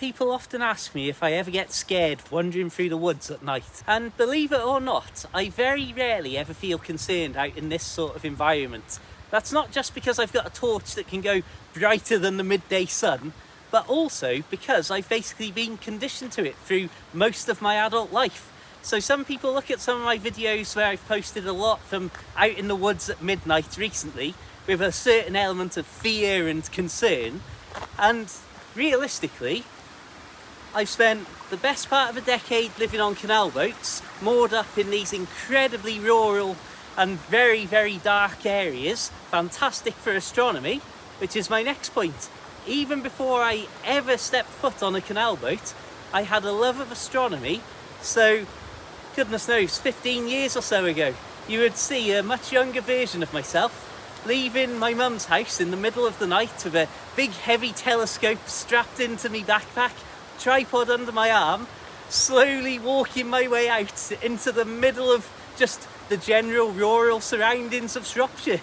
People often ask me if I ever get scared wandering through the woods at night. And believe it or not, I very rarely ever feel concerned out in this sort of environment. That's not just because I've got a torch that can go brighter than the midday sun, but also because I've basically been conditioned to it through most of my adult life. So some people look at some of my videos where I've posted a lot from out in the woods at midnight recently with a certain element of fear and concern, and realistically, I've spent the best part of a decade living on canal boats, moored up in these incredibly rural and very, very dark areas, fantastic for astronomy, which is my next point. Even before I ever stepped foot on a canal boat, I had a love of astronomy, so goodness knows, 15 years or so ago, you would see a much younger version of myself leaving my mum's house in the middle of the night with a big heavy telescope strapped into me backpack, tripod under my arm, slowly walking my way out into the middle of just the general rural surroundings of Shropshire.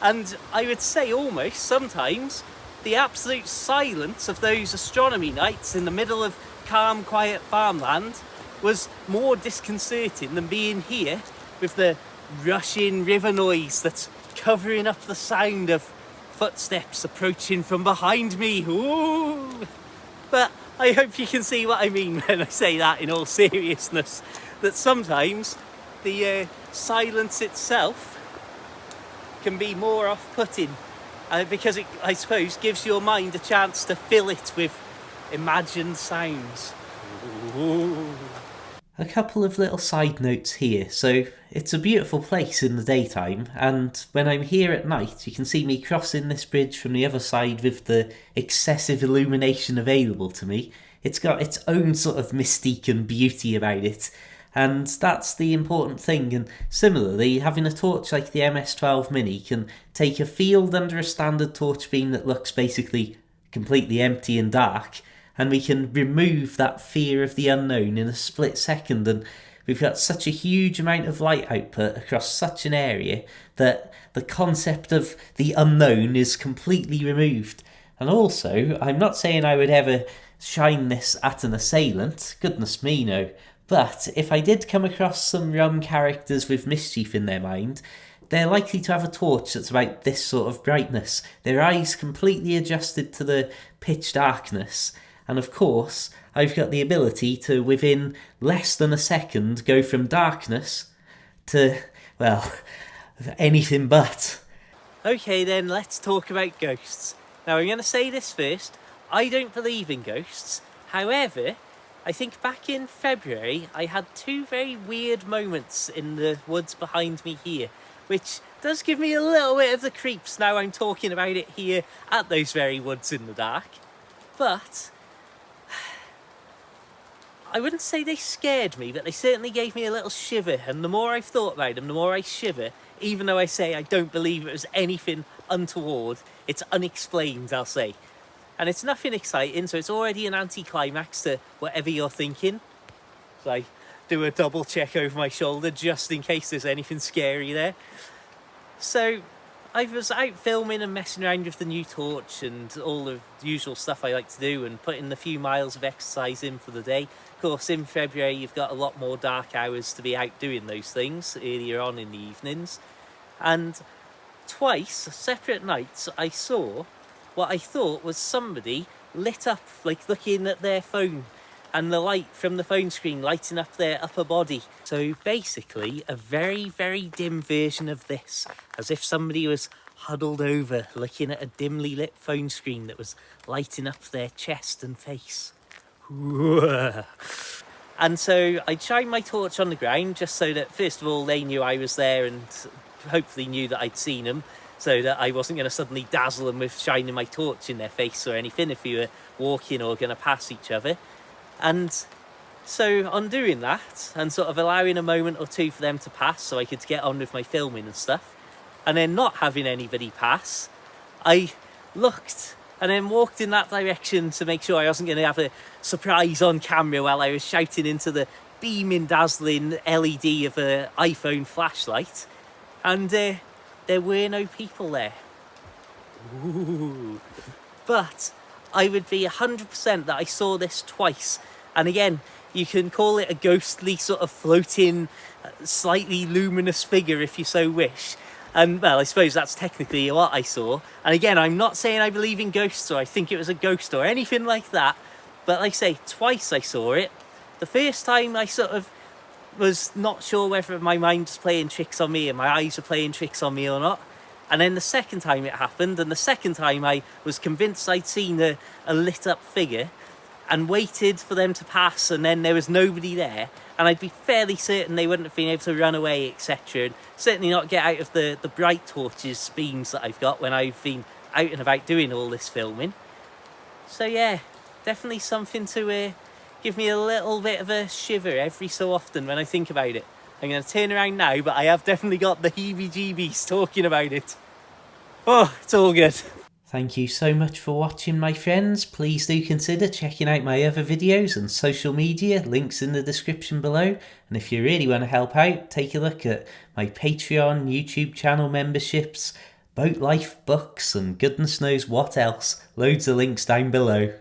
And I would say almost sometimes the absolute silence of those astronomy nights in the middle of calm, quiet farmland was more disconcerting than being here with the rushing river noise that's covering up the sound of footsteps approaching from behind me. Ooh. But I hope you can see what I mean when I say that in all seriousness, that sometimes the silence itself can be more off-putting because it, I suppose, gives your mind a chance to fill it with imagined sounds. Ooh. A couple of little side notes here. So it's a beautiful place in the daytime, and when I'm here at night you can see me crossing this bridge from the other side with the excessive illumination available to me. It's got its own sort of mystique and beauty about it, and that's the important thing. And similarly, having a torch like the MS-12 Mini can take a field under a standard torch beam that looks basically completely empty and dark, and we can remove that fear of the unknown in a split second. And we've got such a huge amount of light output across such an area that the concept of the unknown is completely removed. And also, I'm not saying I would ever shine this at an assailant, goodness me no, but if I did come across some rum characters with mischief in their mind, they're likely to have a torch that's about this sort of brightness, their eyes completely adjusted to the pitch darkness. And of course, I've got the ability to, within less than a second, go from darkness to, well, anything but. Okay then, let's talk about ghosts. Now I'm going to say this first, I don't believe in ghosts. However, I think back in February, I had two very weird moments in the woods behind me here, which does give me a little bit of the creeps now I'm talking about it here at those very woods in the dark. But I wouldn't say they scared me, but they certainly gave me a little shiver, and the more I've thought about them, the more I shiver, even though I say I don't believe it was anything untoward. It's unexplained, I'll say. And it's nothing exciting, so it's already an anticlimax to whatever you're thinking. So I do a double check over my shoulder just in case there's anything scary there. So I was out filming and messing around with the new torch and all the usual stuff I like to do, and putting the few miles of exercise in for the day. Of course, in February you've got a lot more dark hours to be out doing those things earlier on in the evenings. And twice, separate nights, I saw what I thought was somebody lit up, like looking at their phone, and the light from the phone screen lighting up their upper body. So basically a very, very dim version of this, as if somebody was huddled over looking at a dimly lit phone screen that was lighting up their chest and face. And so I shined my torch on the ground just so that first of all they knew I was there, and hopefully knew that I'd seen them, so that I wasn't going to suddenly dazzle them with shining my torch in their face or anything if we were walking or going to pass each other. And so on doing that and sort of allowing a moment or two for them to pass so I could get on with my filming and stuff, and then not having anybody pass, I looked and then walked in that direction to make sure I wasn't going to have a surprise on camera while I was shouting into the beaming, dazzling LED of an iPhone flashlight. And there were no people there. Ooh. But I would be 100% that I saw this twice. And again, you can call it a ghostly sort of floating, slightly luminous figure if you so wish. And well, I suppose that's technically what I saw. And again, I'm not saying I believe in ghosts or I think it was a ghost or anything like that. But like I say, twice I saw it. The first time I sort of was not sure whether my mind was playing tricks on me and my eyes were playing tricks on me or not. And then the second time it happened, and the second time I was convinced I'd seen a lit up figure and waited for them to pass, and then there was nobody there, and I'd be fairly certain they wouldn't have been able to run away, etc. And certainly not get out of the bright torches beams that I've got when I've been out and about doing all this filming. So yeah, definitely something to give me a little bit of a shiver every so often when I think about it. I'm going to turn around now, but I have definitely got the heebie-jeebies talking about it. Oh, it's all good. Thank you so much for watching, my friends. Please do consider checking out my other videos and social media, links in the description below. And if you really want to help out, take a look at my Patreon, YouTube channel memberships, boat life books, and goodness knows what else. Loads of links down below.